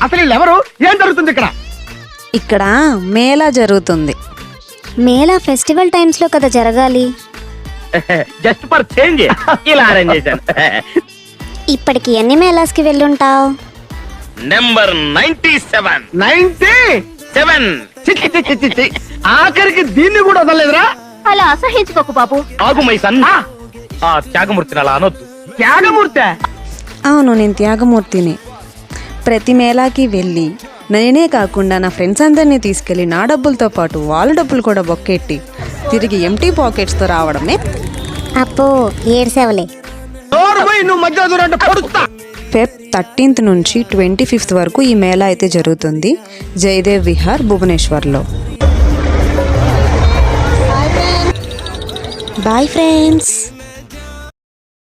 అసలు ఎవరు ఏం జరుగుతుంది ఇక్కడ? ఇక్కడ మేళా జరుగుతుంది. మేళా ఫెస్టివల్ టైమ్స్ లో కదా జరగాలి. జస్ట్ ఫర్ చేంజ్ ఇలా అరేంజ్ చేశాను. ఇప్పటికి ఎన్ని మేళాస్కి వెళ్ళుంటావు? నెంబర్ 97. 97. ఆఖరికి దీన్ని కూడా వదలలేదురా? అలా అసహించుకోకు బాబు. ఆగు మై సన్. ఆ త్యాగమూర్తిని అలా అనొద్దు. త్యాగమూర్తి? అవును, నేను త్యాగమూర్తిని. ప్రతి మేళాకి వెళ్ళి నేనే కాకుండా నా ఫ్రెండ్స్ అందరినీ తీసుకెళ్ళి నా డబ్బులతో పాటు వాళ్ళ డబ్బులు కూడా బొక్కెట్టి తిరిగి ఎంటీ పాకెట్స్తో రావడమే. అప్పో ఏడ్సేవలే. నువ్వు మధ్య దూరం పడుతా. ఫెబ్ 13th నుంచి 25th వరకు ఈ మేళా అయితే జరుగుతుంది జయదేవ్ విహార్ భువనేశ్వర్లో. Bye friends.